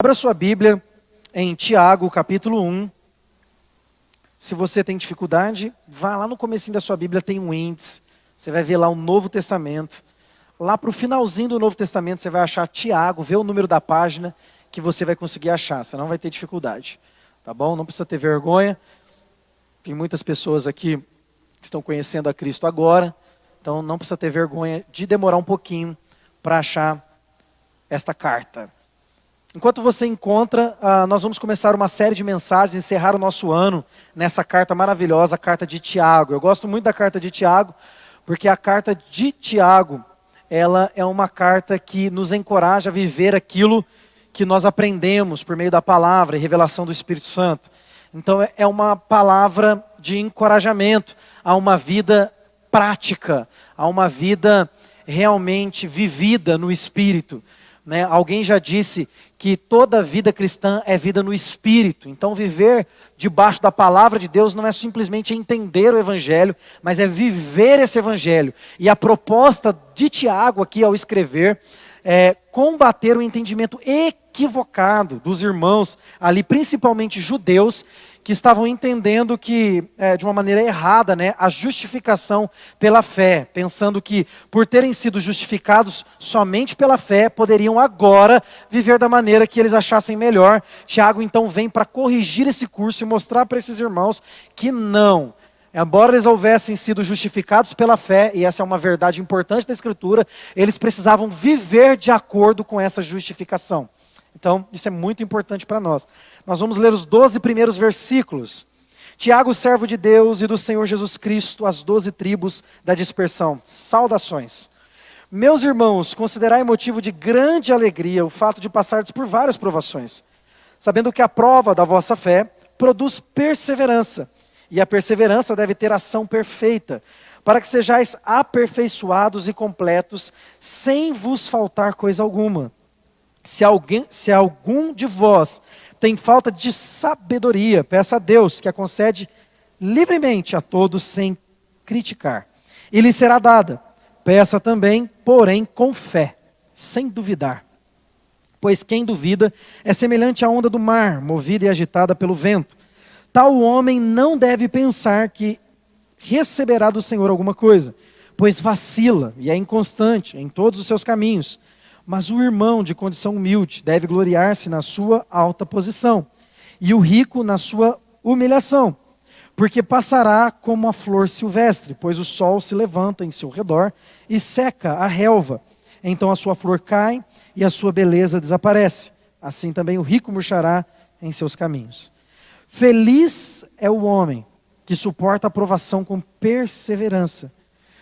Abra sua Bíblia em Tiago, capítulo 1. Se você tem dificuldade, vá lá no comecinho da sua Bíblia, tem um índice. Você vai ver lá o Novo Testamento. Lá para o finalzinho do Novo Testamento, você vai achar Tiago, vê o número da página que você vai conseguir achar. Você não vai ter dificuldade, tá bom? Não precisa ter vergonha. Tem muitas pessoas aqui que estão conhecendo a Cristo agora. Então não precisa ter vergonha de demorar um pouquinho para achar esta carta. Enquanto você encontra, nós vamos começar uma série de mensagens, encerrar o nosso ano nessa carta maravilhosa, a carta de Tiago. Eu gosto muito da carta de Tiago, porque a carta de Tiago, ela é uma carta que nos encoraja a viver aquilo que nós aprendemos por meio da palavra e revelação do Espírito Santo. Então é uma palavra de encorajamento a uma vida prática, a uma vida realmente vivida no Espírito. Alguém já disse que toda vida cristã é vida no Espírito. Então viver debaixo da palavra de Deus não é simplesmente entender o Evangelho, mas é viver esse Evangelho. E a proposta de Tiago aqui ao escrever é combater o entendimento equivocado dos irmãos ali, principalmente judeus, que estavam entendendo que, de uma maneira errada, a justificação pela fé, pensando que por terem sido justificados somente pela fé, poderiam agora viver da maneira que eles achassem melhor. Tiago então vem para corrigir esse curso e mostrar para esses irmãos que não. Embora eles houvessem sido justificados pela fé, e essa é uma verdade importante da Escritura, eles precisavam viver de acordo com essa justificação. Então, isso é muito importante para nós. Nós vamos ler os 12 primeiros versículos. Tiago, servo de Deus e do Senhor Jesus Cristo, as 12 tribos da dispersão. Saudações. Meus irmãos, considerai motivo de grande alegria o fato de passardes por várias provações, sabendo que a prova da vossa fé produz perseverança, e a perseverança deve ter ação perfeita, para que sejais aperfeiçoados e completos, sem vos faltar coisa alguma. Se algum de vós tem falta de sabedoria, peça a Deus, que a concede livremente a todos sem criticar. E lhe será dada. Peça também, porém, com fé, sem duvidar. Pois quem duvida é semelhante à onda do mar, movida e agitada pelo vento. Tal homem não deve pensar que receberá do Senhor alguma coisa, pois vacila e é inconstante em todos os seus caminhos. Mas o irmão de condição humilde deve gloriar-se na sua alta posição, e o rico na sua humilhação, porque passará como a flor silvestre, pois o sol se levanta em seu redor e seca a relva. Então a sua flor cai e a sua beleza desaparece. Assim também o rico murchará em seus caminhos. Feliz é o homem que suporta a provação com perseverança,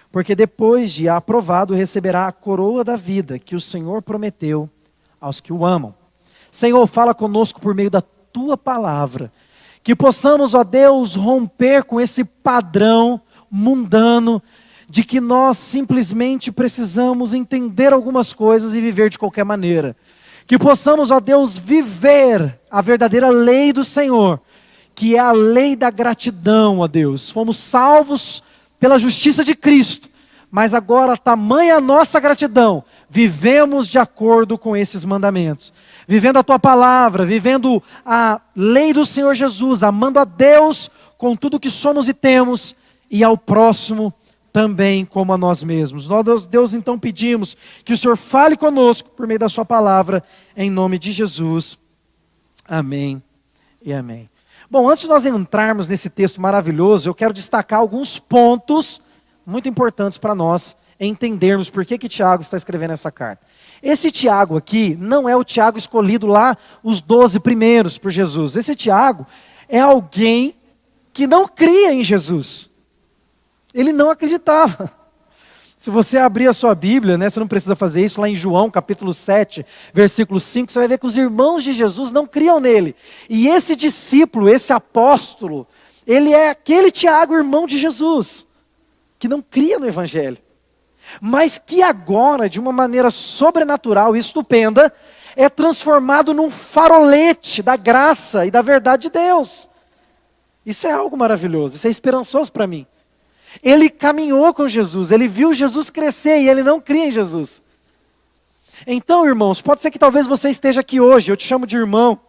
porque depois de aprovado receberá a coroa da vida que o Senhor prometeu aos que o amam. Senhor, fala conosco por meio da Tua palavra, que possamos, ó Deus, romper com esse padrão mundano de que nós simplesmente precisamos entender algumas coisas e viver de qualquer maneira. Que possamos, ó Deus, viver a verdadeira lei do Senhor, que é a lei da gratidão, ó Deus. Fomos salvos pela justiça de Cristo, mas agora, tamanha a nossa gratidão, vivemos de acordo com esses mandamentos, vivendo a Tua palavra, vivendo a lei do Senhor Jesus, amando a Deus com tudo que somos e temos, e ao próximo também como a nós mesmos. Nós, Deus, então pedimos que o Senhor fale conosco por meio da Sua palavra, em nome de Jesus. Amém e amém. Bom, antes de nós entrarmos nesse texto maravilhoso, eu quero destacar alguns pontos muito importantes para nós entendermos por que Tiago está escrevendo essa carta. Esse Tiago aqui não é o Tiago escolhido lá, os 12 primeiros por Jesus. Esse Tiago é alguém que não cria em Jesus. Ele não acreditava. Se você abrir a sua Bíblia, você não precisa fazer isso, lá em João capítulo 7, versículo 5, você vai ver que os irmãos de Jesus não criam nele. E esse discípulo, esse apóstolo, ele é aquele Tiago, irmão de Jesus, que não cria no Evangelho. Mas que agora, de uma maneira sobrenatural e estupenda, é transformado num farolete da graça e da verdade de Deus. Isso é algo maravilhoso, isso é esperançoso para mim. Ele caminhou com Jesus, ele viu Jesus crescer e ele não cria em Jesus. Então, irmãos, pode ser que talvez você esteja aqui hoje, eu te chamo de irmão,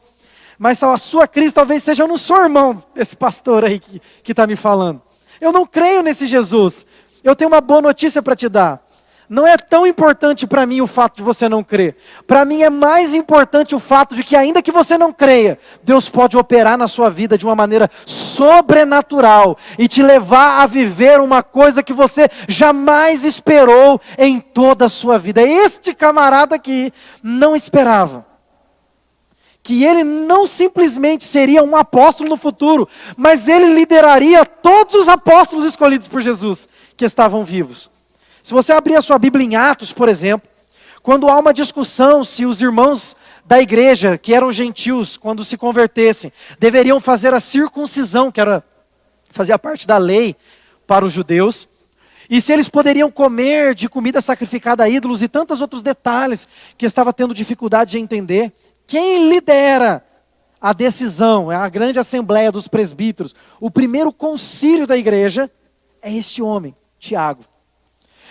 mas a sua crise talvez seja: eu não sou irmão desse pastor aí que está me falando. Eu não creio nesse Jesus. Eu tenho uma boa notícia para te dar. Não é tão importante para mim o fato de você não crer. Para mim é mais importante o fato de que, ainda que você não creia, Deus pode operar na sua vida de uma maneira sobrenatural e te levar a viver uma coisa que você jamais esperou em toda a sua vida. Este camarada aqui não esperava que ele não simplesmente seria um apóstolo no futuro, mas ele lideraria todos os apóstolos escolhidos por Jesus que estavam vivos. Se você abrir a sua Bíblia em Atos, por exemplo, quando há uma discussão se os irmãos da igreja, que eram gentios, quando se convertessem, deveriam fazer a circuncisão, que fazia parte da lei para os judeus, e se eles poderiam comer de comida sacrificada a ídolos e tantos outros detalhes que estava tendo dificuldade de entender, quem lidera a decisão, é a grande assembleia dos presbíteros, o primeiro concílio da igreja, é este homem, Tiago.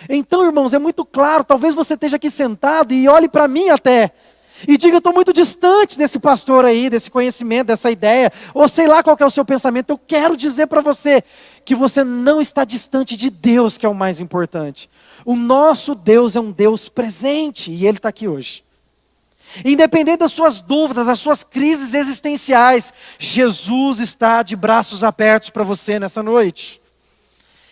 Então, irmãos, é muito claro, talvez você esteja aqui sentado e olhe para mim até, e diga: eu estou muito distante desse pastor aí, desse conhecimento, dessa ideia, ou sei lá qual que é o seu pensamento. Eu quero dizer para você que você não está distante de Deus, que é o mais importante. O nosso Deus é um Deus presente, e Ele está aqui hoje. Independente das suas dúvidas, das suas crises existenciais, Jesus está de braços abertos para você nessa noite.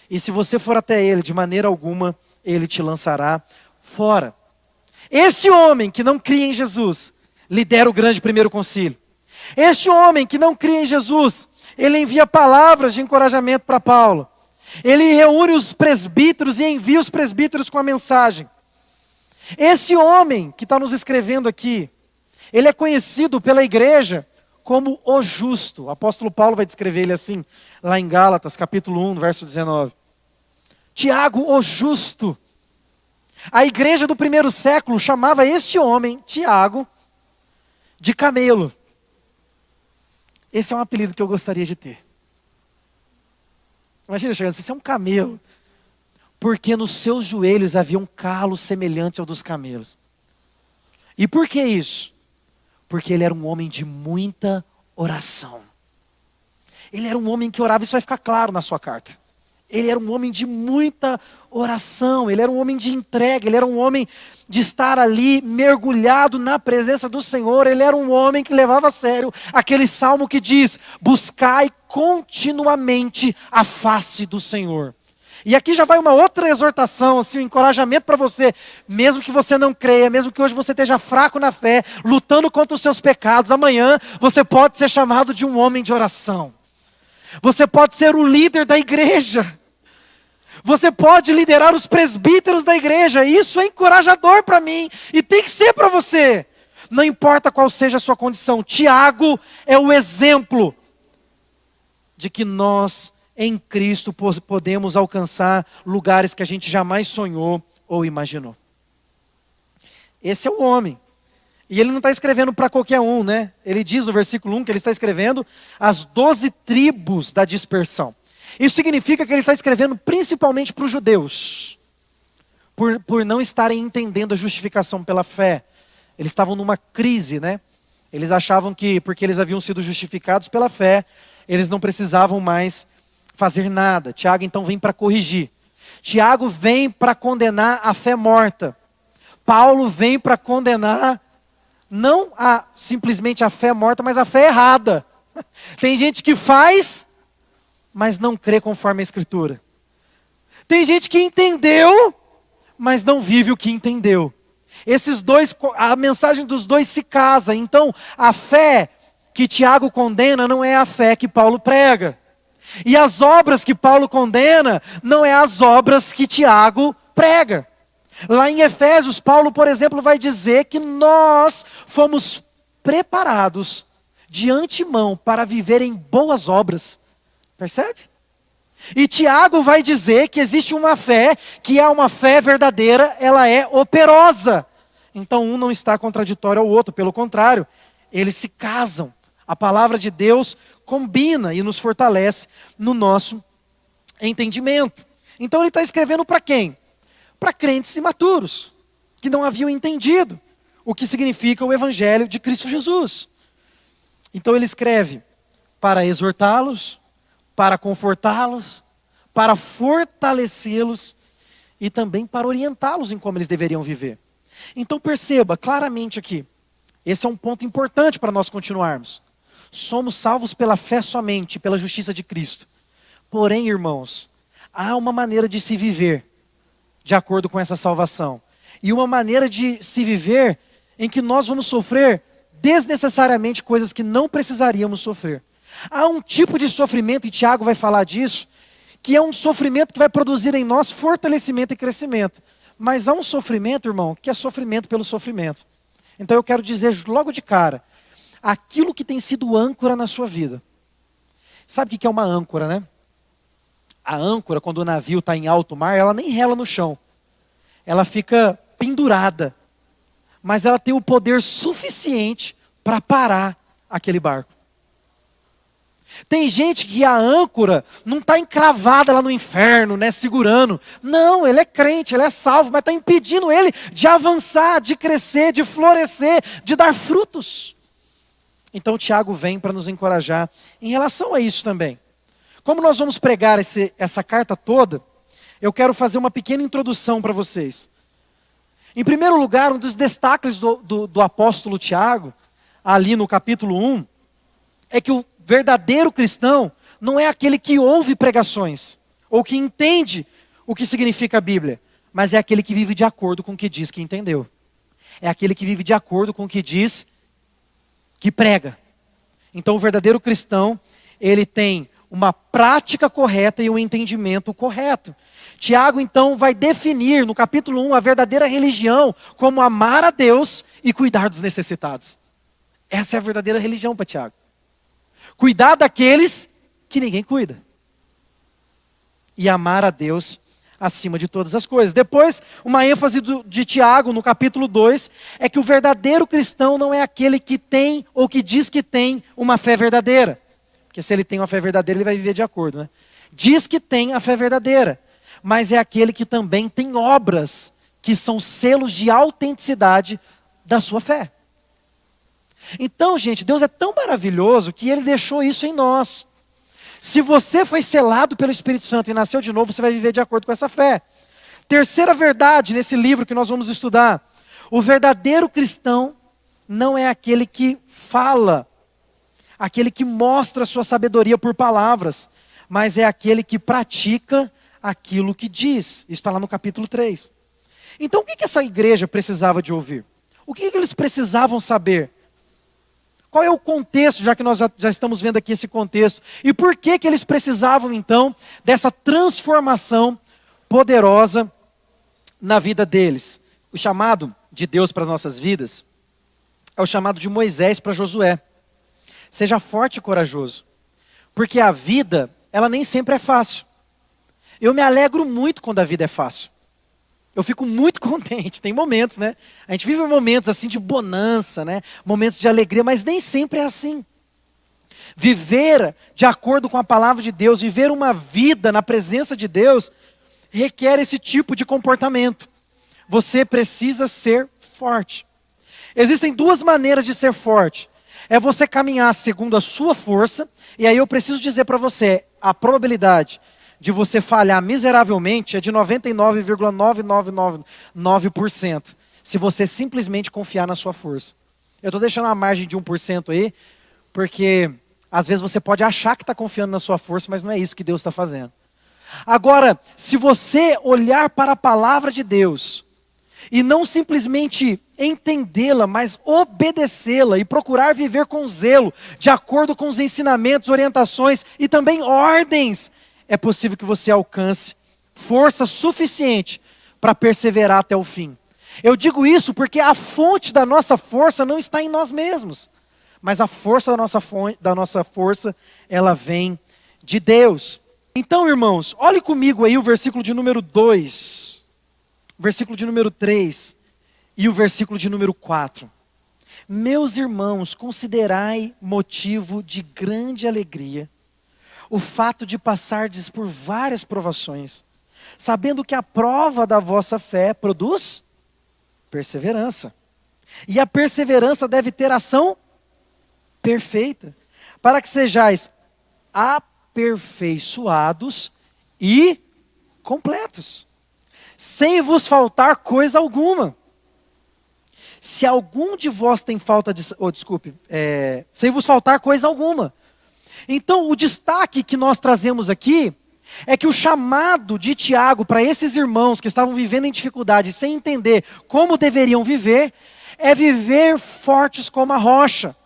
E se você for até Ele, de maneira alguma, Ele te lançará fora. Esse homem que não cria em Jesus, lidera o grande primeiro concílio. Este homem que não cria em Jesus, ele envia palavras de encorajamento para Paulo. Ele reúne os presbíteros e envia os presbíteros com a mensagem. Esse homem que está nos escrevendo aqui, ele é conhecido pela igreja como o justo. O apóstolo Paulo vai descrever ele assim, lá em Gálatas, capítulo 1, verso 19. Tiago, o justo. A igreja do primeiro século chamava este homem, Tiago, de camelo. Esse é um apelido que eu gostaria de ter. Imagina chegando assim: você é um camelo. Porque nos seus joelhos havia um calo semelhante ao dos camelos. E por que isso? Porque ele era um homem de muita oração. Ele era um homem que orava, isso vai ficar claro na sua carta. Ele era um homem de muita oração, ele era um homem de entrega, ele era um homem de estar ali mergulhado na presença do Senhor. Ele era um homem que levava a sério aquele salmo que diz: buscai continuamente a face do Senhor. E aqui já vai uma outra exortação, assim, um encorajamento para você, mesmo que você não creia, mesmo que hoje você esteja fraco na fé, lutando contra os seus pecados, amanhã você pode ser chamado de um homem de oração. Você pode ser o líder da igreja. Você pode liderar os presbíteros da igreja. Isso é encorajador para mim e tem que ser para você. Não importa qual seja a sua condição. Tiago é o exemplo de que nós, em Cristo, podemos alcançar lugares que a gente jamais sonhou ou imaginou. Esse é o homem. E ele não está escrevendo para qualquer um, né? Ele diz no versículo 1 que ele está escrevendo as 12 tribos da dispersão. Isso significa que ele está escrevendo principalmente para os judeus. Por não estarem entendendo a justificação pela fé. Eles estavam numa crise, né? Eles achavam que, porque eles haviam sido justificados pela fé, eles não precisavam mais fazer nada. Tiago então vem para corrigir. Tiago vem para condenar a fé morta. Paulo vem para condenar não simplesmente a fé morta, mas a fé errada. Tem gente que faz, mas não crê conforme a Escritura. Tem gente que entendeu, mas não vive o que entendeu. Esses dois, a mensagem dos dois se casa. Então, a fé que Tiago condena não é a fé que Paulo prega. E as obras que Paulo condena não é as obras que Tiago prega. Lá em Efésios, Paulo, por exemplo, vai dizer que nós fomos preparados de antemão para viver em boas obras. Percebe? E Tiago vai dizer que existe uma fé, que é uma fé verdadeira, ela é operosa. Então um não está contraditório ao outro, pelo contrário, eles se casam. A palavra de Deus combina e nos fortalece no nosso entendimento. Então ele está escrevendo para quem? Para crentes imaturos, que não haviam entendido. o que significa o Evangelho de Cristo Jesus. Então ele escreve para exortá-los, para confortá-los, para fortalecê-los e também para orientá-los em como eles deveriam viver. Então perceba claramente aqui, esse é um ponto importante para nós continuarmos. Somos salvos pela fé somente, pela justiça de Cristo. Porém, irmãos, há uma maneira de se viver de acordo com essa salvação. E uma maneira de se viver em que nós vamos sofrer desnecessariamente coisas que não precisaríamos sofrer. Há um tipo de sofrimento, e Tiago vai falar disso, que é um sofrimento que vai produzir em nós fortalecimento e crescimento. Mas há um sofrimento, irmão, que é sofrimento pelo sofrimento. Então eu quero dizer logo de cara, aquilo que tem sido âncora na sua vida. Sabe o que é uma âncora, né? A âncora, quando o navio está em alto mar, ela nem rela no chão. Ela fica pendurada. Mas ela tem o poder suficiente para parar aquele barco. Tem gente que a âncora não está encravada lá no inferno, né, segurando. Não, ele é crente, ele é salvo, mas está impedindo ele de avançar, de crescer, de florescer, de dar frutos. Então Tiago vem para nos encorajar em relação a isso também. Como nós vamos pregar essa carta toda, eu quero fazer uma pequena introdução para vocês. Em primeiro lugar, um dos destaques do apóstolo Tiago, ali no capítulo 1, é que o verdadeiro cristão não é aquele que ouve pregações, ou que entende o que significa a Bíblia, mas é aquele que vive de acordo com o que diz que entendeu. É aquele que vive de acordo com o que diz que prega. Então o verdadeiro cristão, ele tem uma prática correta e um entendimento correto. Tiago então vai definir no capítulo 1 a verdadeira religião como amar a Deus e cuidar dos necessitados. Essa é a verdadeira religião para Tiago. Cuidar daqueles que ninguém cuida. E amar a Deus acima de todas as coisas. Depois, uma ênfase de Tiago no capítulo 2 é que o verdadeiro cristão não é aquele que tem ou que diz que tem uma fé verdadeira. Porque se ele tem uma fé verdadeira, ele vai viver de acordo, né? Diz que tem a fé verdadeira, mas é aquele que também tem obras que são selos de autenticidade da sua fé. Então, gente, Deus é tão maravilhoso que Ele deixou isso em nós. Se você foi selado pelo Espírito Santo e nasceu de novo, você vai viver de acordo com essa fé. Terceira verdade nesse livro que nós vamos estudar. O verdadeiro cristão não é aquele que fala, aquele que mostra a sua sabedoria por palavras, mas é aquele que pratica aquilo que diz. Isso está lá no capítulo 3. Então o que essa igreja precisava de ouvir? O que eles precisavam saber? Qual é o contexto, já que nós já estamos vendo aqui esse contexto? E por que eles precisavam então dessa transformação poderosa na vida deles? O chamado de Deus para as nossas vidas é o chamado de Moisés para Josué. Seja forte e corajoso, porque a vida, ela nem sempre é fácil. Eu me alegro muito quando a vida é fácil. Eu fico muito contente, tem momentos, né? A gente vive momentos assim de bonança, né? Momentos de alegria, mas nem sempre é assim. Viver de acordo com a palavra de Deus, viver uma vida na presença de Deus, requer esse tipo de comportamento. Você precisa ser forte. Existem duas maneiras de ser forte. É você caminhar segundo a sua força, e aí eu preciso dizer para você, a probabilidade de você falhar miseravelmente é de 99,9999%, se você simplesmente confiar na sua força. Eu estou deixando a margem de 1% aí, porque às vezes você pode achar que está confiando na sua força, mas não é isso que Deus está fazendo. Agora, se você olhar para a palavra de Deus, e não simplesmente entendê-la, mas obedecê-la e procurar viver com zelo, de acordo com os ensinamentos, orientações e também ordens, é possível que você alcance força suficiente para perseverar até o fim. Eu digo isso porque a fonte da nossa força não está em nós mesmos, mas a força da nossa força, ela vem de Deus. Então, irmãos, olhe comigo aí o versículo de número 2, versículo de número 3 e o versículo de número 4. Meus irmãos, considerai motivo de grande alegria o fato de passardes por várias provações, sabendo que a prova da vossa fé produz perseverança. E a perseverança deve ter ação perfeita, para que sejais aperfeiçoados e completos, sem vos faltar coisa alguma. Se algum de vós tem falta de... sem vos faltar coisa alguma. Então, o destaque que nós trazemos aqui é que o chamado de Tiago para esses irmãos que estavam vivendo em dificuldade, sem entender como deveriam viver, é viver fortes como a rocha.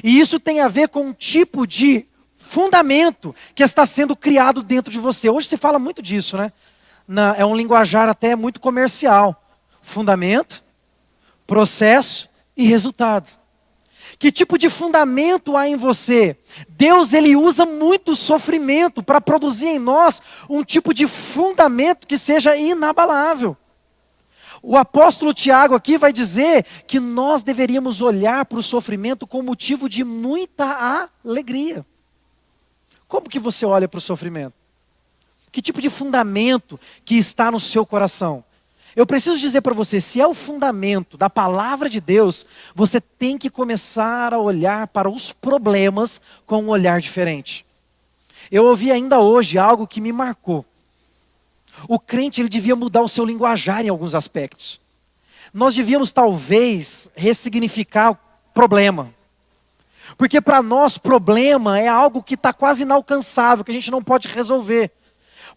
E isso tem a ver com um tipo de fundamento que está sendo criado dentro de você. Hoje se fala muito disso, né? É um linguajar até muito comercial. Fundamento, processo e resultado. Que tipo de fundamento há em você? Deus, ele usa muito sofrimento para produzir em nós um tipo de fundamento que seja inabalável. O apóstolo Tiago aqui vai dizer que nós deveríamos olhar para o sofrimento com motivo de muita alegria. Como que você olha para o sofrimento? Que tipo de fundamento que está no seu coração? Eu preciso dizer para você, se é o fundamento da palavra de Deus, você tem que começar a olhar para os problemas com um olhar diferente. Eu ouvi ainda hoje algo que me marcou. O crente, ele devia mudar o seu linguajar em alguns aspectos. Nós devíamos talvez ressignificar o problema. Porque para nós problema é algo que está quase inalcançável, que a gente não pode resolver.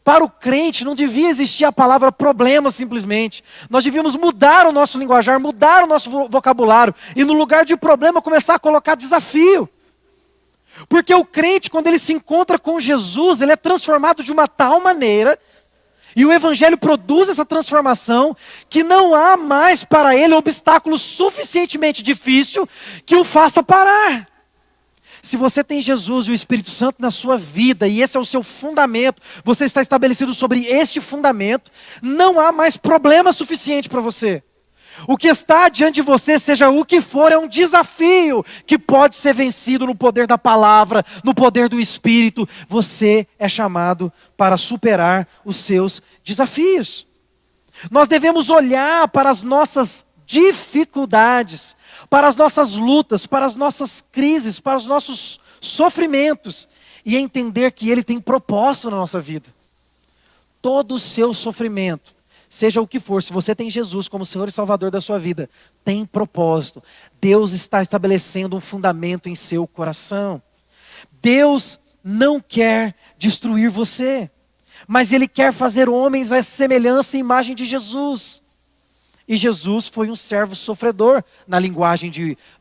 Para o crente não devia existir a palavra problema simplesmente. Nós devíamos mudar o nosso linguajar, mudar o nosso vocabulário. E no lugar de problema começar a colocar desafio. Porque o crente, quando ele se encontra com Jesus, ele é transformado de uma tal maneira... E o Evangelho produz essa transformação que não há mais para ele obstáculo suficientemente difícil que o faça parar. Se você tem Jesus e o Espírito Santo na sua vida, e esse é o seu fundamento, você está estabelecido sobre este fundamento, não há mais problema suficiente para você. O que está diante de você, seja o que for, é um desafio que pode ser vencido no poder da palavra, no poder do Espírito. Você é chamado para superar os seus desafios. Nós devemos olhar para as nossas dificuldades, para as nossas lutas, para as nossas crises, para os nossos sofrimentos e entender que Ele tem propósito na nossa vida. Todo o seu sofrimento, seja o que for, se você tem Jesus como Senhor e Salvador da sua vida, tem propósito. Deus está estabelecendo um fundamento em seu coração. Deus não quer destruir você, mas Ele quer fazer homens à semelhança e imagem de Jesus. E Jesus foi um servo sofredor, na linguagem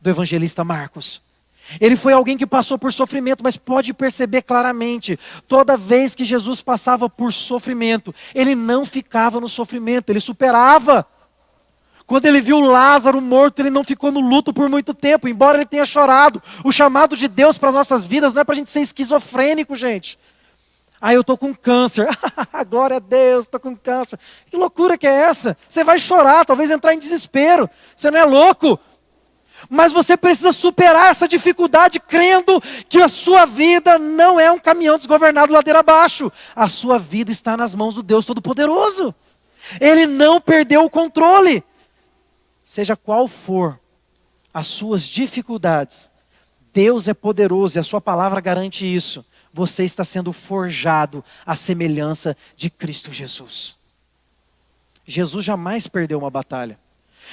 do evangelista Marcos. Ele foi alguém que passou por sofrimento, mas pode perceber claramente, toda vez que Jesus passava por sofrimento, ele não ficava no sofrimento, ele superava. Quando ele viu Lázaro morto, ele não ficou no luto por muito tempo, embora ele tenha chorado. O chamado de Deus para as nossas vidas não é para a gente ser esquizofrênico, gente. Eu estou com câncer, glória a Deus, estou com câncer. Que loucura que é essa? Você vai chorar, talvez entrar em desespero, você não é louco? Mas você precisa superar essa dificuldade crendo que a sua vida não é um caminhão desgovernado ladeira abaixo. A sua vida está nas mãos do Deus Todo-Poderoso. Ele não perdeu o controle. Seja qual for as suas dificuldades, Deus é poderoso e a sua palavra garante isso. Você está sendo forjado à semelhança de Cristo Jesus. Jesus jamais perdeu uma batalha.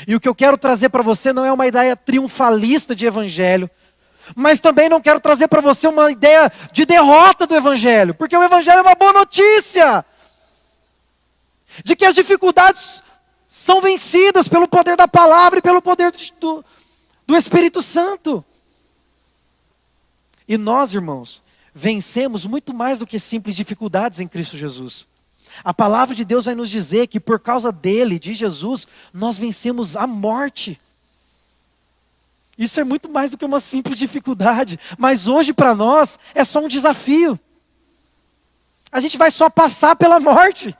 E o que eu quero trazer para você não é uma ideia triunfalista de evangelho, mas também não quero trazer para você uma ideia de derrota do evangelho, porque o evangelho é uma boa notícia, de que as dificuldades são vencidas pelo poder da palavra e pelo poder do Espírito Santo. E nós, irmãos, vencemos muito mais do que simples dificuldades em Cristo Jesus. A palavra de Deus vai nos dizer que por causa dele, de Jesus, nós vencemos a morte. Isso é muito mais do que uma simples dificuldade, mas hoje para nós é só um desafio. A gente vai só passar pela morte.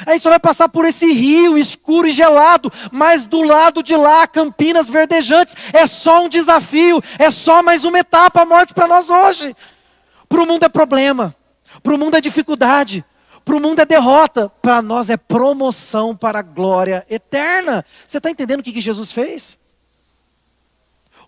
A gente só vai passar por esse rio escuro e gelado, mas do lado de lá, campinas verdejantes, é só um desafio, é só mais uma etapa, a morte para nós hoje. Para o mundo é problema, para o mundo é dificuldade, para o mundo é derrota, para nós é promoção para a glória eterna. Você está entendendo o que Jesus fez?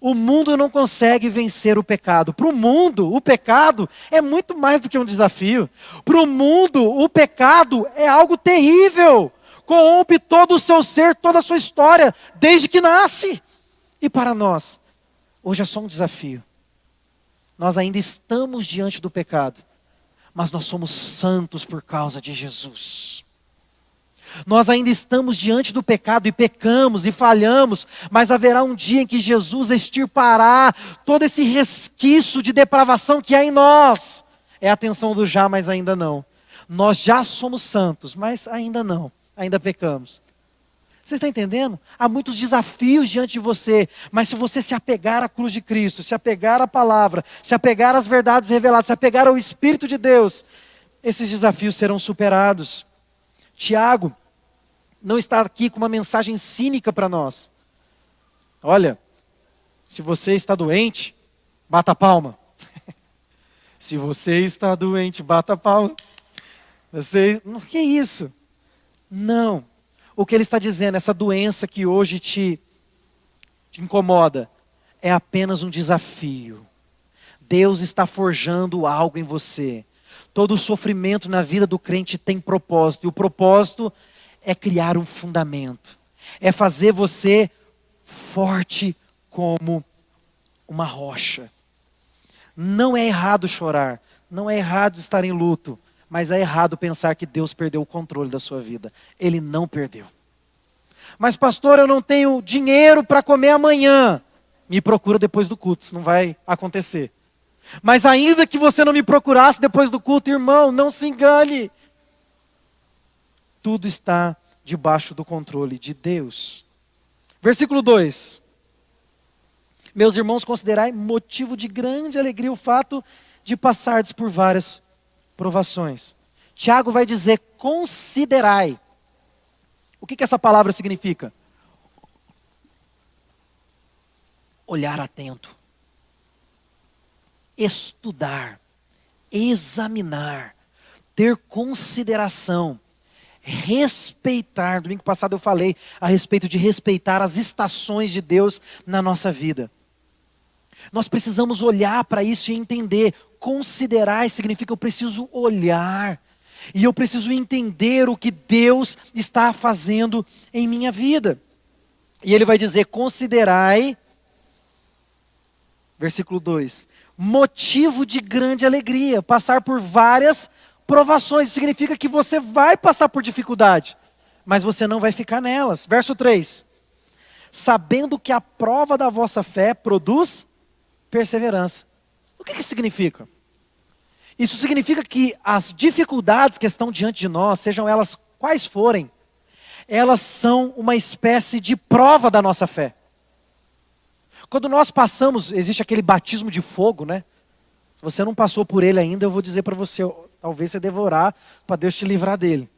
O mundo não consegue vencer o pecado. Para o mundo, o pecado é muito mais do que um desafio. Para o mundo, o pecado é algo terrível. Corrompe todo o seu ser, toda a sua história, desde que nasce. E para nós, hoje é só um desafio. Nós ainda estamos diante do pecado, mas nós somos santos por causa de Jesus. Nós ainda estamos diante do pecado e pecamos e falhamos, mas haverá um dia em que Jesus extirpará todo esse resquício de depravação que há em nós. É a atenção do já, mas ainda não. Nós já somos santos, mas ainda não, ainda pecamos. Você está entendendo? Há muitos desafios diante de você, mas se você se apegar à cruz de Cristo, se apegar à palavra, se apegar às verdades reveladas, se apegar ao Espírito de Deus, esses desafios serão superados. Tiago não está aqui com uma mensagem cínica para nós. Olha, se você está doente, bata a palma. Se você está doente, bata a palma. O que é isso? Não. O que ele está dizendo, essa doença que hoje te incomoda, é apenas um desafio. Deus está forjando algo em você. Todo sofrimento na vida do crente tem propósito. E o propósito é criar um fundamento. É fazer você forte como uma rocha. Não é errado chorar. Não é errado estar em luto. Mas é errado pensar que Deus perdeu o controle da sua vida. Ele não perdeu. Mas pastor, eu não tenho dinheiro para comer amanhã. Me procura depois do culto, isso não vai acontecer. Mas ainda que você não me procurasse depois do culto, irmão, não se engane. Tudo está debaixo do controle de Deus. Versículo 2. Meus irmãos, considerai motivo de grande alegria o fato de passardes por várias provações. Tiago vai dizer, considerai. O que essa palavra significa? Olhar atento. Estudar. Examinar. Ter consideração. Respeitar. Domingo passado eu falei a respeito de respeitar as estações de Deus na nossa vida. Nós precisamos olhar para isso e entender. Considerar significa eu preciso olhar. E eu preciso entender o que Deus está fazendo em minha vida. E ele vai dizer, considerai, versículo 2, motivo de grande alegria, passar por várias provações. Isso significa que você vai passar por dificuldade, mas você não vai ficar nelas. Verso 3, sabendo que a prova da vossa fé produz perseverança. O que isso significa? Isso significa que as dificuldades que estão diante de nós, sejam elas quais forem, elas são uma espécie de prova da nossa fé. Quando nós passamos, existe aquele batismo de fogo, né? Se você não passou por ele ainda, eu vou dizer para você, talvez você deva orar para Deus te livrar dele.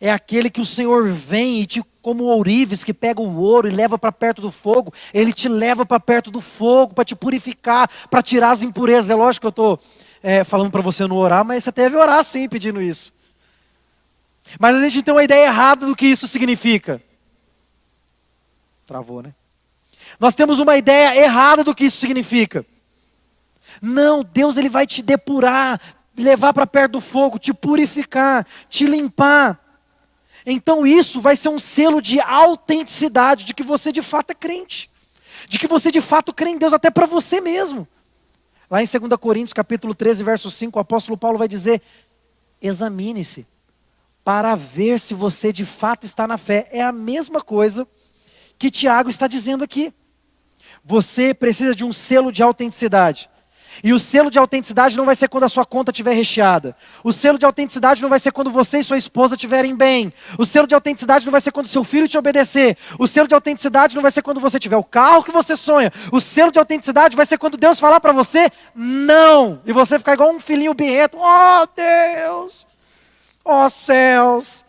É aquele que o Senhor vem e como ourives que pega o ouro e leva para perto do fogo, ele te leva para perto do fogo, para te purificar, para tirar as impurezas. É lógico que eu estou falando para você não orar, mas você deve orar sim pedindo isso. Mas a gente tem uma ideia errada do que isso significa. Travou, né? Nós temos uma ideia errada do que isso significa. Não, Deus ele vai te depurar, levar para perto do fogo, te purificar, te limpar. Então isso vai ser um selo de autenticidade, de que você de fato é crente. De que você de fato crê em Deus até para você mesmo. Lá em 2 Coríntios capítulo 13, verso 5, o apóstolo Paulo vai dizer, examine-se para ver se você de fato está na fé. É a mesma coisa que Tiago está dizendo aqui. Você precisa de um selo de autenticidade. E o selo de autenticidade não vai ser quando a sua conta estiver recheada. O selo de autenticidade não vai ser quando você e sua esposa estiverem bem. O selo de autenticidade não vai ser quando seu filho te obedecer. O selo de autenticidade não vai ser quando você tiver o carro que você sonha. O selo de autenticidade vai ser quando Deus falar para você, não. E você ficar igual um filhinho birrento. Oh Deus, oh céus.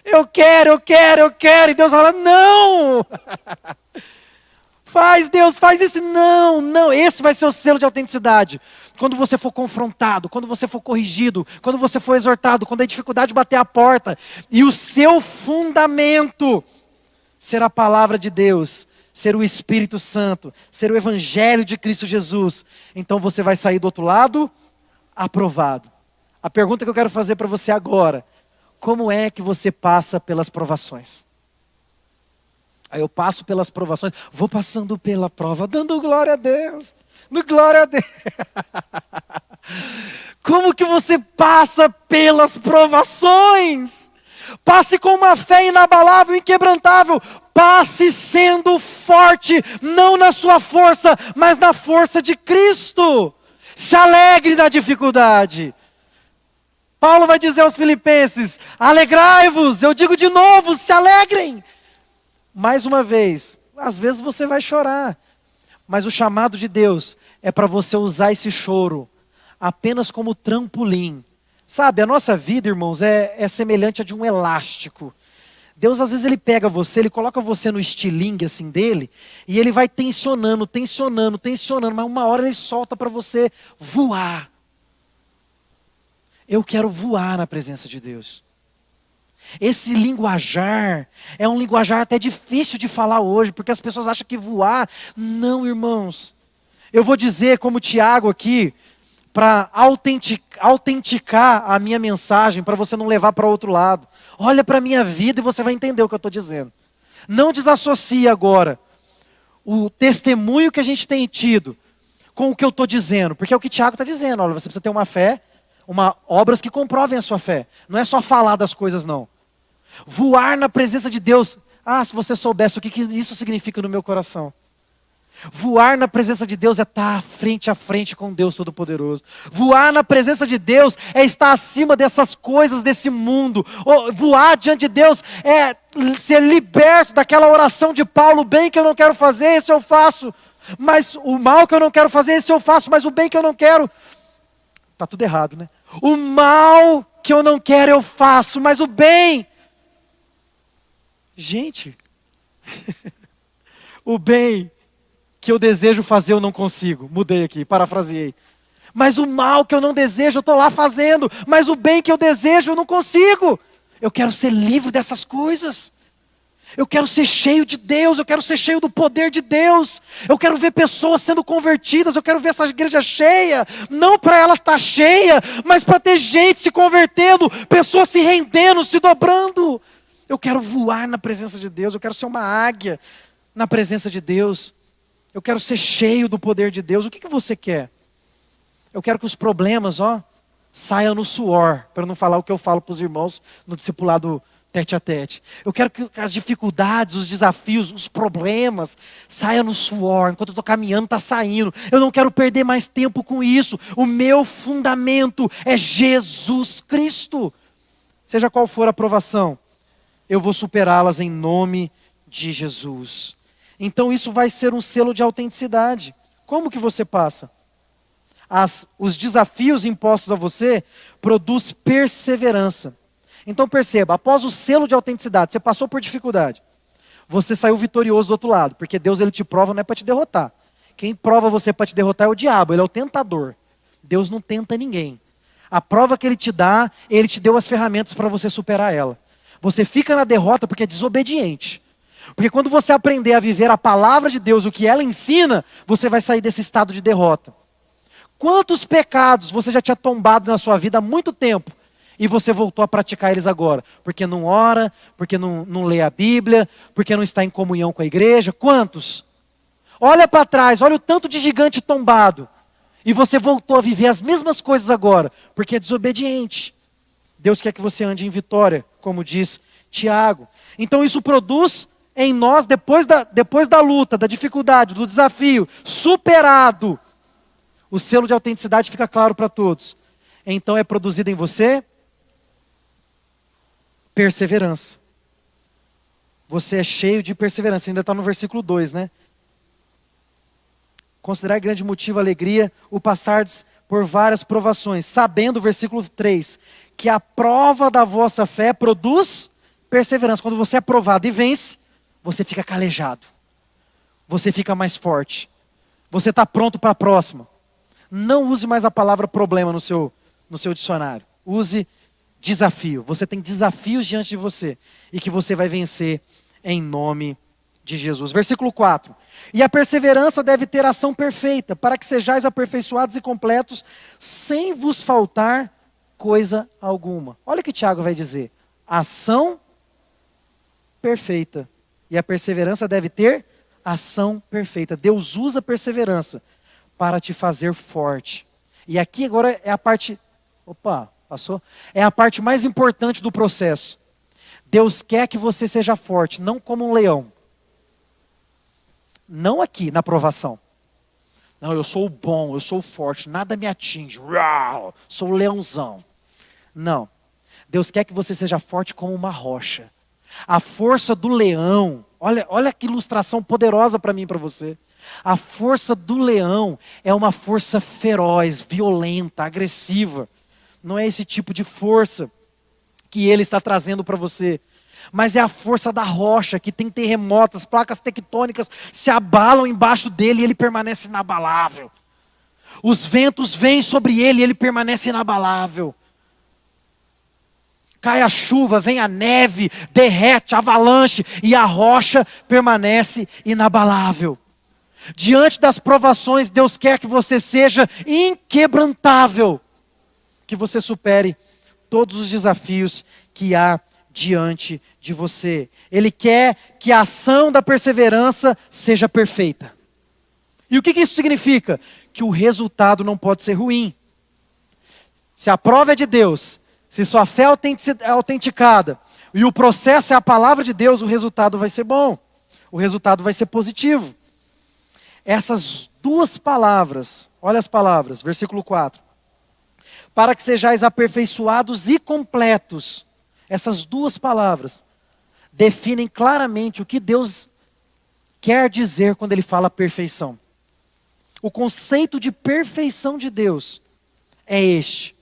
Eu quero. E Deus fala, não. Faz Deus, faz isso. Não, esse vai ser o selo de autenticidade. Quando você for confrontado, quando você for corrigido, quando você for exortado, quando a dificuldade bater a porta, e o seu fundamento ser a palavra de Deus, ser o Espírito Santo, ser o Evangelho de Cristo Jesus, então você vai sair do outro lado aprovado. A pergunta que eu quero fazer para você agora: como é que você passa pelas provações? Aí eu passo pelas provações, vou passando pela prova, dando glória a Deus, glória a Deus. Como que você passa pelas provações? Passe com uma fé inabalável, inquebrantável. Passe sendo forte, não na sua força, mas na força de Cristo. Se alegre na dificuldade. Paulo vai dizer aos Filipenses: alegrai-vos, eu digo de novo, se alegrem. Mais uma vez, às vezes você vai chorar, mas o chamado de Deus é para você usar esse choro apenas como trampolim. Sabe, a nossa vida, irmãos, é semelhante a de um elástico. Deus, às vezes, Ele pega você, Ele coloca você no estilingue assim dele, e Ele vai tensionando, tensionando, tensionando, mas uma hora Ele solta para você voar. Eu quero voar na presença de Deus. Esse linguajar é um linguajar até difícil de falar hoje, porque as pessoas acham que voar... Não, irmãos. Eu vou dizer como Tiago aqui, para autenticar a minha mensagem, para você não levar para outro lado. Olha para a minha vida e você vai entender o que eu estou dizendo. Não desassocie agora o testemunho que a gente tem tido com o que eu estou dizendo, porque é o que Tiago está dizendo. Olha, você precisa ter uma fé, obras que comprovem a sua fé. Não é só falar das coisas, não. Voar na presença de Deus. Se você soubesse o que isso significa no meu coração. Voar na presença de Deus é estar frente a frente com Deus Todo-Poderoso. Voar na presença de Deus é estar acima dessas coisas desse mundo. Voar diante de Deus é ser liberto daquela oração de Paulo: o bem que eu não quero fazer, esse eu faço. Mas o mal que eu não quero fazer, esse eu faço. Mas o bem que eu não quero... Está tudo errado, né? O mal que eu não quero eu faço, mas o bem... Gente, o bem que eu desejo fazer eu não consigo. Mudei aqui, parafraseei. Mas o mal que eu não desejo eu estou lá fazendo. Mas o bem que eu desejo eu não consigo. Eu quero ser livre dessas coisas. Eu quero ser cheio de Deus, eu quero ser cheio do poder de Deus. Eu quero ver pessoas sendo convertidas, eu quero ver essa igreja cheia. Não para ela estar cheia, mas para ter gente se convertendo, pessoas se rendendo, se dobrando. Eu quero voar na presença de Deus, eu quero ser uma águia na presença de Deus. Eu quero ser cheio do poder de Deus. O que você quer? Eu quero que os problemas, saiam no suor, para não falar o que eu falo para os irmãos no discipulado tete a tete. Eu quero que as dificuldades, os desafios, os problemas saiam no suor. Enquanto eu estou caminhando, está saindo. Eu não quero perder mais tempo com isso. O meu fundamento é Jesus Cristo. Seja qual for a provação, eu vou superá-las em nome de Jesus. Então isso vai ser um selo de autenticidade. Como que você passa? Os desafios impostos a você produz perseverança. Então perceba, após o selo de autenticidade, você passou por dificuldade. Você saiu vitorioso do outro lado, porque Deus ele te prova não é para te derrotar. Quem prova você para te derrotar é o diabo, ele é o tentador. Deus não tenta ninguém. A prova que ele te dá, ele te deu as ferramentas para você superar ela. Você fica na derrota porque é desobediente. Porque quando você aprender a viver a palavra de Deus, o que ela ensina, você vai sair desse estado de derrota. Quantos pecados você já tinha tombado na sua vida há muito tempo e você voltou a praticar eles agora? Porque não ora, porque não lê a Bíblia, porque não está em comunhão com a igreja. Quantos? Olha para trás, olha o tanto de gigante tombado. E você voltou a viver as mesmas coisas agora, porque é desobediente. Deus quer que você ande em vitória, como diz Tiago. Então isso produz em nós, depois da luta, da dificuldade, do desafio, superado, o selo de autenticidade fica claro para todos. Então é produzido em você perseverança. Você é cheio de perseverança. Ainda está no versículo 2, né? Considerai grande motivo, alegria, o passardes por várias provações, sabendo, versículo 3, que a prova da vossa fé produz perseverança. Quando você é provado e vence, você fica calejado. Você fica mais forte. Você está pronto para a próxima. Não use mais a palavra problema no seu dicionário. Use desafio. Você tem desafios diante de você e que você vai vencer em nome de Jesus. Versículo 4. E a perseverança deve ter ação perfeita, para que sejais aperfeiçoados e completos, sem vos faltar coisa alguma. Olha o que Tiago vai dizer. Ação perfeita. E a perseverança deve ter ação perfeita. Deus usa a perseverança para te fazer forte. E aqui agora é a parte... Opa, passou? É a parte mais importante do processo. Deus quer que você seja forte, não como um leão. Não aqui, na provação. Não, eu sou o bom, eu sou o forte, nada me atinge. Uau, sou o leãozão. Não. Deus quer que você seja forte como uma rocha. A força do leão, olha que ilustração poderosa para mim e para você. A força do leão é uma força feroz, violenta, agressiva. Não é esse tipo de força que ele está trazendo para você. Mas é a força da rocha, que tem terremotos, placas tectônicas se abalam embaixo dele e ele permanece inabalável. Os ventos vêm sobre ele e ele permanece inabalável. Cai a chuva, vem a neve, derrete, avalanche e a rocha permanece inabalável. Diante das provações, Deus quer que você seja inquebrantável. Que você supere todos os desafios que há diante de você. Ele quer que a ação da perseverança seja perfeita. E o que isso significa? Que o resultado não pode ser ruim. Se a prova é de Deus, se sua fé é autenticada, e o processo é a palavra de Deus, o resultado vai ser bom. O resultado vai ser positivo. Essas duas palavras, olha as palavras, versículo 4. Para que sejais aperfeiçoados e completos. Essas duas palavras definem claramente o que Deus quer dizer quando Ele fala perfeição. O conceito de perfeição de Deus é este.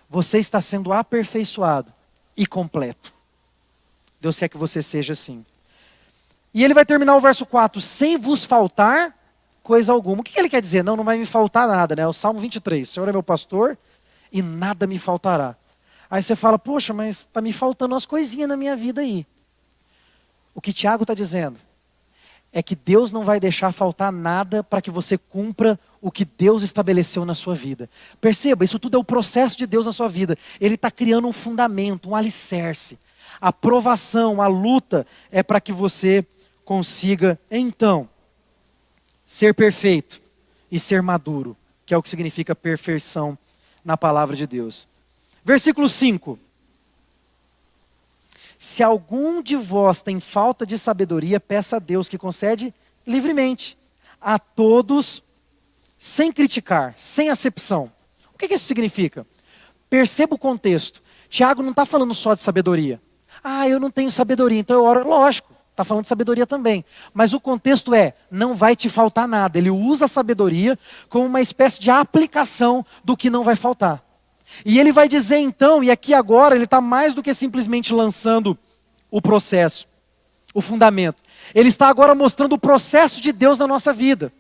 Você está sendo aperfeiçoado e completo. Deus quer que você seja assim. E Ele vai terminar o verso 4. Sem vos faltar coisa alguma. O que Ele quer dizer? Não vai me faltar nada, né? O Salmo 23. O Senhor é meu pastor e nada me faltará. Aí você fala, poxa, mas está me faltando umas coisinhas na minha vida aí. O que Tiago está dizendo é que Deus não vai deixar faltar nada para que você cumpra o que Deus estabeleceu na sua vida. Perceba, isso tudo é o processo de Deus na sua vida. Ele está criando um fundamento, um alicerce. A provação, a luta é para que você consiga, então, ser perfeito e ser maduro, que é o que significa perfeição na palavra de Deus. Versículo 5. Se algum de vós tem falta de sabedoria, peça a Deus que concede livremente a todos, sem criticar, sem acepção. O que isso significa? Perceba o contexto. Tiago não está falando só de sabedoria. Ah, eu não tenho sabedoria, então eu oro. Lógico, está falando de sabedoria também. Mas o contexto é, não vai te faltar nada. Ele usa a sabedoria como uma espécie de aplicação do que não vai faltar. E ele vai dizer então, e aqui agora ele está mais do que simplesmente lançando o processo, o fundamento. Ele está agora mostrando o processo de Deus na nossa vida.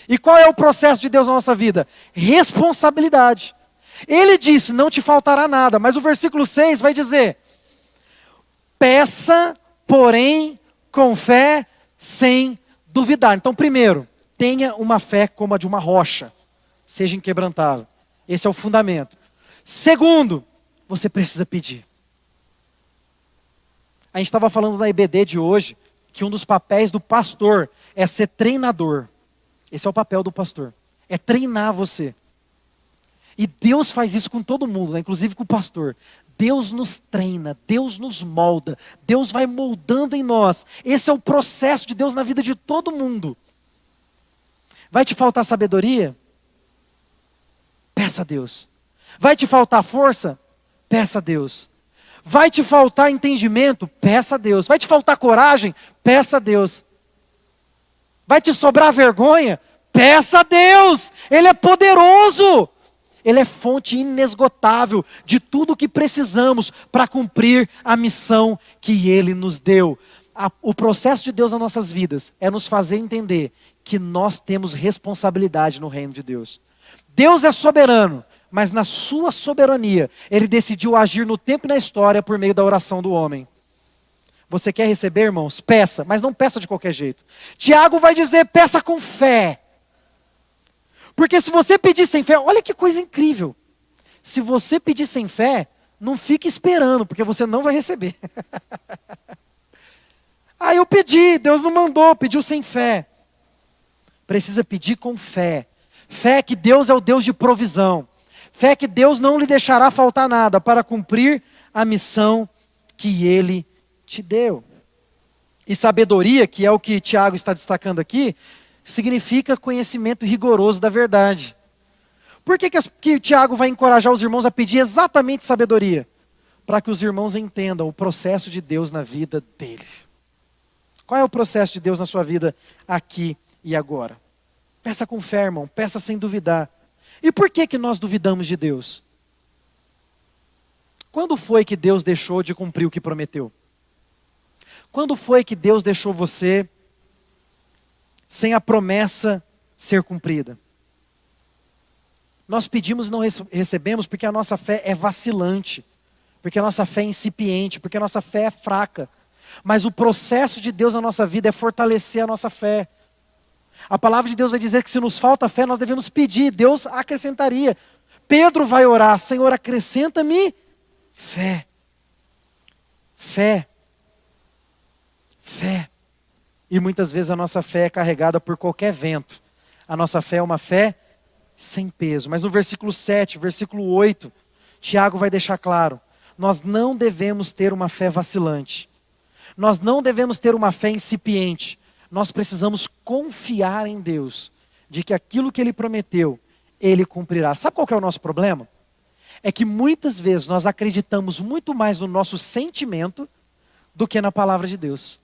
E qual é o processo de Deus na nossa vida? Responsabilidade. Ele disse, não te faltará nada, mas o versículo 6 vai dizer, peça, porém, com fé, sem duvidar. Então, primeiro, tenha uma fé como a de uma rocha, seja inquebrantável. Esse é o fundamento. Segundo, você precisa pedir. A gente estava falando na IBD de hoje, que um dos papéis do pastor é ser treinador. Esse é o papel do pastor, é treinar você. E Deus faz isso com todo mundo, né? Inclusive com o pastor. Deus nos treina, Deus nos molda, Deus vai moldando em nós. Esse é o processo de Deus na vida de todo mundo. Vai te faltar sabedoria? Peça a Deus. Vai te faltar força? Peça a Deus. Vai te faltar entendimento? Peça a Deus. Vai te faltar coragem? Peça a Deus. Vai te sobrar vergonha? Peça a Deus. Ele é poderoso. Ele é fonte inesgotável de tudo o que precisamos para cumprir a missão que Ele nos deu. O processo de Deus nas nossas vidas é nos fazer entender que nós temos responsabilidade no reino de Deus. Deus é soberano, mas na sua soberania, Ele decidiu agir no tempo e na história por meio da oração do homem. Você quer receber, irmãos? Peça, mas não peça de qualquer jeito. Tiago vai dizer, peça com fé. Porque se você pedir sem fé, olha que coisa incrível. Se você pedir sem fé, não fique esperando, porque você não vai receber. Ah, eu pedi, Deus não mandou, pediu sem fé. Precisa pedir com fé. Fé que Deus é o Deus de provisão. Fé que Deus não lhe deixará faltar nada para cumprir a missão que Ele te deu. E sabedoria, que é o que Tiago está destacando aqui, significa conhecimento rigoroso da verdade. Por que Tiago vai encorajar os irmãos a pedir exatamente sabedoria? Para que os irmãos entendam o processo de Deus na vida deles. Qual é o processo de Deus na sua vida aqui e agora? Peça com fé, irmão, peça sem duvidar. E por que nós duvidamos de Deus? Quando foi que Deus deixou de cumprir o que prometeu? Quando foi que Deus deixou você sem a promessa ser cumprida? Nós pedimos e não recebemos porque a nossa fé é vacilante, porque a nossa fé é incipiente, porque a nossa fé é fraca. Mas o processo de Deus na nossa vida é fortalecer a nossa fé. A palavra de Deus vai dizer que se nos falta fé, nós devemos pedir, Deus acrescentaria. Pedro vai orar, Senhor, acrescenta-me fé. Fé. Fé. E muitas vezes a nossa fé é carregada por qualquer vento. A nossa fé é uma fé sem peso. Mas no versículo 7, versículo 8, Tiago vai deixar claro, nós não devemos ter uma fé vacilante. Nós não devemos ter uma fé incipiente. Nós precisamos confiar em Deus, de que aquilo que Ele prometeu, Ele cumprirá. Sabe qual que é o nosso problema? É que muitas vezes nós acreditamos muito mais no nosso sentimento do que na palavra de Deus.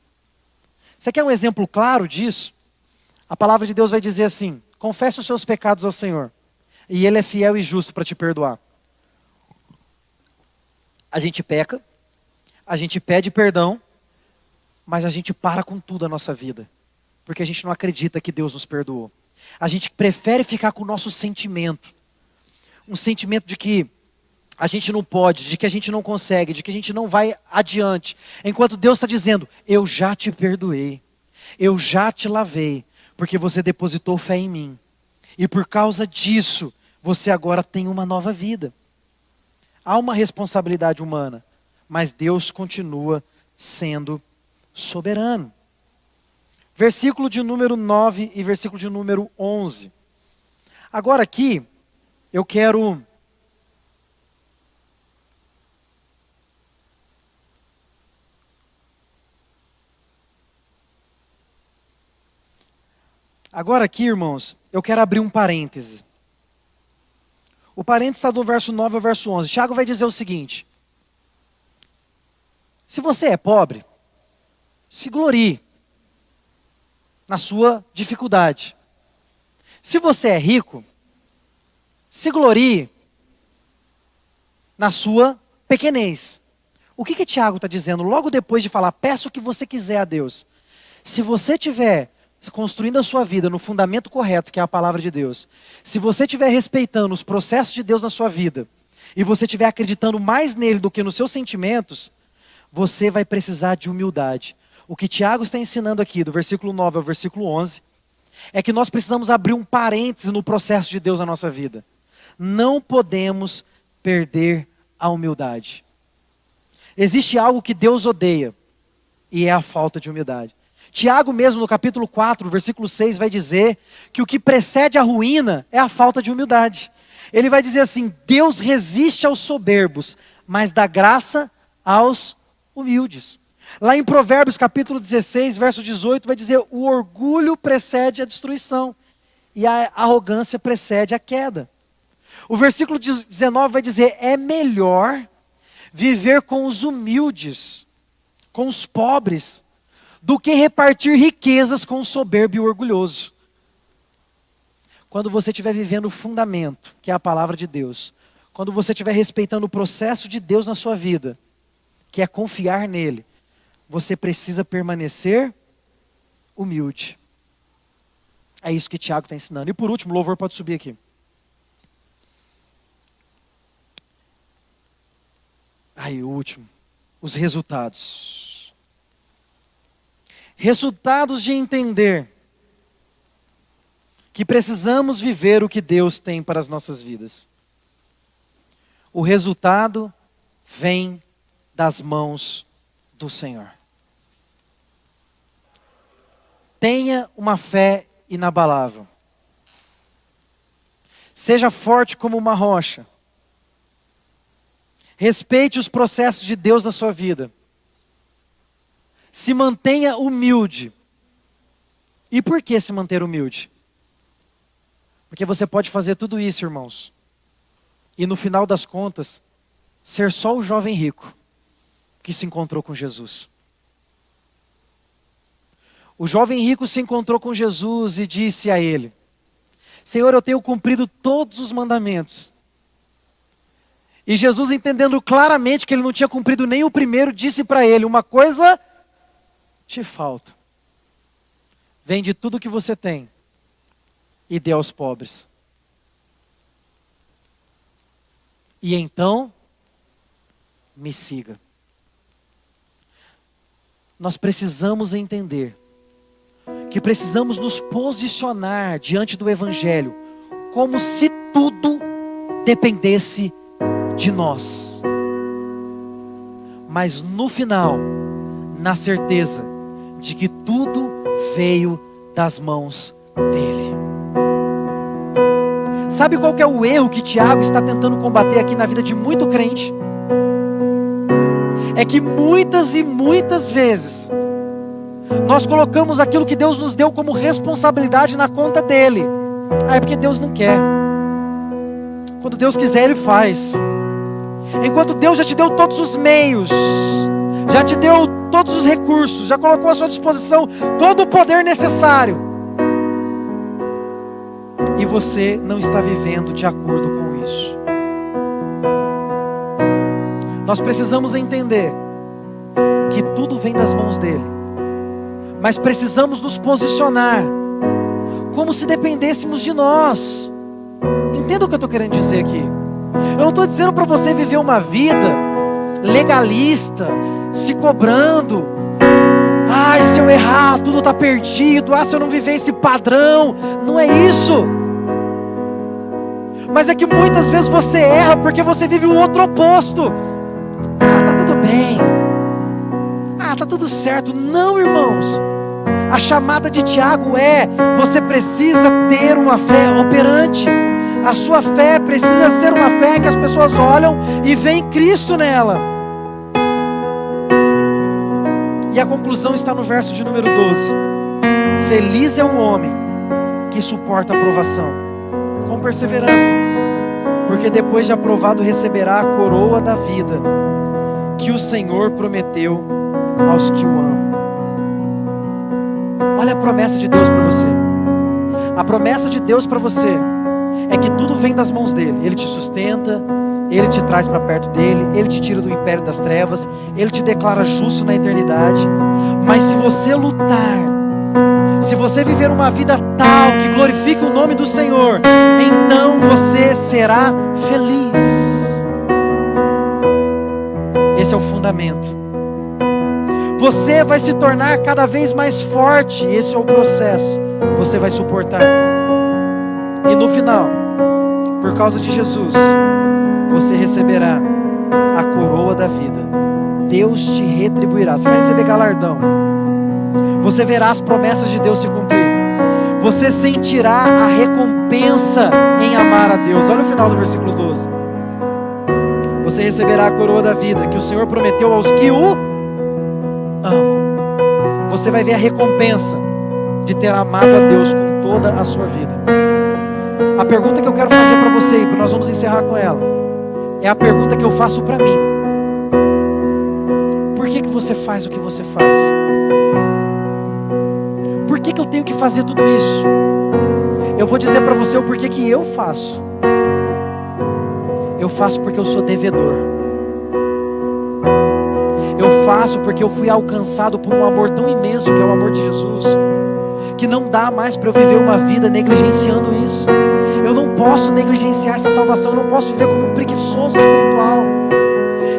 Você quer um exemplo claro disso? A palavra de Deus vai dizer assim, confesse os seus pecados ao Senhor, e Ele é fiel e justo para te perdoar. A gente peca, a gente pede perdão, mas a gente para com tudo a nossa vida, porque a gente não acredita que Deus nos perdoou. A gente prefere ficar com o nosso sentimento, um sentimento de que a gente não pode, de que a gente não consegue, de que a gente não vai adiante, enquanto Deus está dizendo, eu já te perdoei, eu já te lavei, porque você depositou fé em mim, e por causa disso, você agora tem uma nova vida. Há uma responsabilidade humana, mas Deus continua sendo soberano. Versículo de número 9 e versículo de número 11. Agora aqui, eu quero irmãos, eu quero abrir um parêntese. O parêntese está do verso 9 ao verso 11. Tiago vai dizer o seguinte, se você é pobre, se glorie na sua dificuldade. Se você é rico, se glorie na sua pequenez. O que Tiago está dizendo logo depois de falar, peça o que você quiser a Deus? Se você estiver construindo a sua vida no fundamento correto, que é a palavra de Deus, se você estiver respeitando os processos de Deus na sua vida, e você estiver acreditando mais nele do que nos seus sentimentos, você vai precisar de humildade. O que Tiago está ensinando aqui, do versículo 9 ao versículo 11, é que nós precisamos abrir um parêntese no processo de Deus na nossa vida. Não podemos perder a humildade. Existe algo que Deus odeia, e é a falta de humildade. Tiago mesmo no capítulo 4, versículo 6, vai dizer que o que precede a ruína é a falta de humildade. Ele vai dizer assim, Deus resiste aos soberbos, mas dá graça aos humildes. Lá em Provérbios capítulo 16, verso 18, vai dizer, o orgulho precede a destruição, e a arrogância precede a queda. O versículo 19 vai dizer, é melhor viver com os humildes, com os pobres, do que repartir riquezas com o soberbo e o orgulhoso. Quando você estiver vivendo o fundamento, que é a palavra de Deus, quando você estiver respeitando o processo de Deus na sua vida, que é confiar nele, você precisa permanecer humilde. É isso que Tiago está ensinando. E por último, o louvor pode subir aqui. Aí o último, os resultados. Resultados de entender que precisamos viver o que Deus tem para as nossas vidas. O resultado vem das mãos do Senhor. Tenha uma fé inabalável. Seja forte como uma rocha. Respeite os processos de Deus na sua vida. Se mantenha humilde. E por que se manter humilde? Porque você pode fazer tudo isso, irmãos, e no final das contas, ser só o jovem rico que se encontrou com Jesus. O jovem rico se encontrou com Jesus e disse a ele: Senhor, eu tenho cumprido todos os mandamentos. E Jesus, entendendo claramente que ele não tinha cumprido nem o primeiro, disse para ele: uma coisa te falta. Vende tudo que você tem e dê aos pobres. E então, me siga. Nós precisamos entender que precisamos nos posicionar diante do Evangelho como se tudo dependesse de nós. Mas no final, na certeza de que tudo veio das mãos dele. Sabe qual que é o erro que Tiago está tentando combater aqui na vida de muito crente? É que muitas e muitas vezes nós colocamos aquilo que Deus nos deu como responsabilidade na conta dele. É porque Deus não quer. Quando Deus quiser, Ele faz. Enquanto Deus já te deu todos os meios, já te deu todos os recursos, já colocou à sua disposição todo o poder necessário, e você não está vivendo de acordo com isso. Nós precisamos entender que tudo vem das mãos dele, mas precisamos nos posicionar como se dependêssemos de nós. Entenda o que eu estou querendo dizer aqui. Eu não estou dizendo para você viver uma vida legalista, se cobrando. Se eu errar, tudo está perdido. Se eu não viver esse padrão. Não é isso. Mas é que muitas vezes você erra porque você vive o outro oposto. Tá tudo bem. Tá tudo certo. Não, irmãos. A chamada de Tiago é: você precisa ter uma fé operante. A sua fé precisa ser uma fé que as pessoas olham e veem Cristo nela. E a conclusão está no verso de número 12. Feliz é o homem que suporta a provação com perseverança, porque depois de aprovado receberá a coroa da vida que o Senhor prometeu aos que o amam. Olha a promessa de Deus para você. A promessa de Deus para você é que tudo vem das mãos dele. Ele te sustenta, ele te traz para perto dele, ele te tira do império das trevas, ele te declara justo na eternidade. Mas se você lutar, se você viver uma vida tal que glorifique o nome do Senhor, então você será feliz. Esse é o fundamento. Você vai se tornar cada vez mais forte. Esse é o processo. Você vai suportar. E no final, por causa de Jesus, você receberá a coroa da vida. Deus te retribuirá. Você vai receber galardão. Você verá as promessas de Deus se cumprir. Você sentirá a recompensa em amar a Deus. Olha o final do versículo 12. Você receberá a coroa da vida que o Senhor prometeu aos que o amam. Você vai ver a recompensa de ter amado a Deus com toda a sua vida. A pergunta que eu quero fazer para você, e nós vamos encerrar com ela, é a pergunta que eu faço para mim. Por que você faz o que você faz? Por que eu tenho que fazer tudo isso? Eu vou dizer para você o porquê que eu faço. Eu faço porque eu sou devedor. Eu faço porque eu fui alcançado por um amor tão imenso, que é o amor de Jesus, que não dá mais para eu viver uma vida negligenciando isso. Eu não posso negligenciar essa salvação. Eu não posso viver como um preguiçoso espiritual.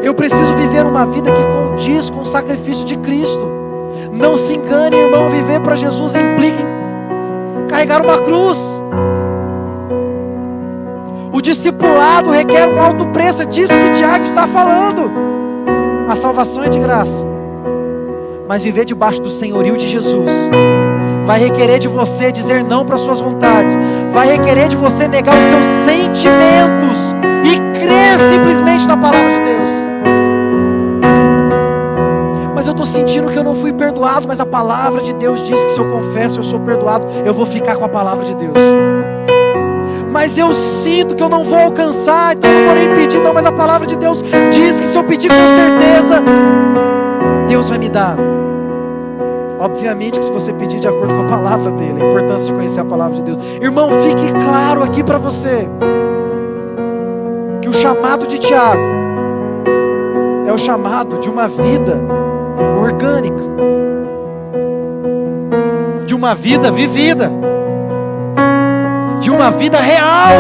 Eu preciso viver uma vida que condiz com o sacrifício de Cristo. Não se engane, irmão, viver para Jesus implica em carregar uma cruz. O discipulado requer um alto preço, é disso que Tiago está falando. A salvação é de graça, mas viver debaixo do senhorio de Jesus vai requerer de você dizer não para suas vontades, vai requerer de você negar os seus sentimentos e crer simplesmente na palavra de Deus. Mas eu estou sentindo que eu não fui perdoado, mas a palavra de Deus diz que se eu confesso eu sou perdoado, eu vou ficar com a palavra de Deus. Mas eu sinto que eu não vou alcançar, então eu não vou nem pedir, não, mas a palavra de Deus diz que se eu pedir com certeza, Deus vai me dar. Obviamente que se você pedir de acordo com a palavra dele, a importância de conhecer a palavra de Deus. Irmão, fique claro aqui para você, que o chamado de Tiago é o chamado de uma vida orgânica, de uma vida vivida, de uma vida real,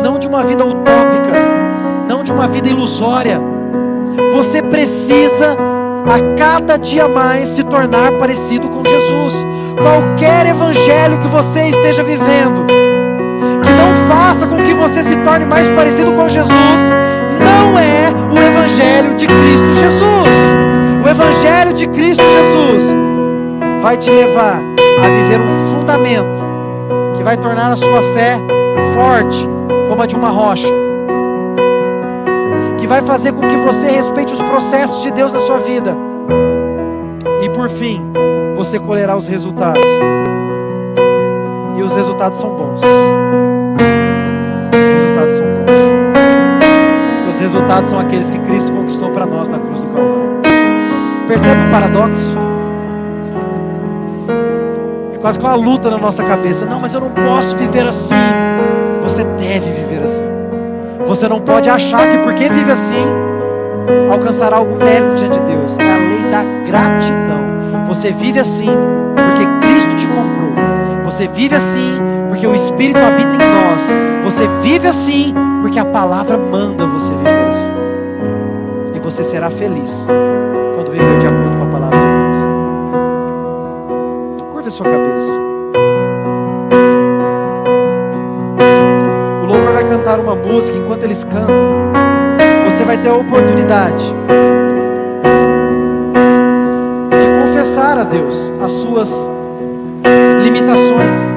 não de uma vida utópica, não de uma vida ilusória. Você precisa a cada dia mais se tornar parecido com Jesus. Qualquer evangelho que você esteja vivendo, que não faça com que você se torne mais parecido com Jesus, não é o evangelho de Cristo Jesus. O evangelho de Cristo Jesus vai te levar a viver um fundamento que vai tornar a sua fé forte como a de uma rocha, que vai fazer com que você respeite os processos de Deus na sua vida, e por fim você colherá os resultados, e os resultados são bons. Os resultados são bons, porque os resultados são aqueles que Cristo conquistou para nós na cruz do Calvário. Percebe o paradoxo? É quase que uma luta na nossa cabeça. Não, mas eu não posso viver assim. Você deve viver assim. Você não pode achar que porque vive assim alcançará algum mérito diante de Deus. É a lei da gratidão. Você vive assim porque Cristo te comprou. Você vive assim porque o Espírito habita em nós. Você vive assim porque a palavra manda você viver assim. E você será feliz quando viver de acordo com a palavra de Deus. Curva a sua cabeça. O louvor vai cantar uma música. Enquanto eles cantam, você vai ter a oportunidade de confessar a Deus as suas limitações,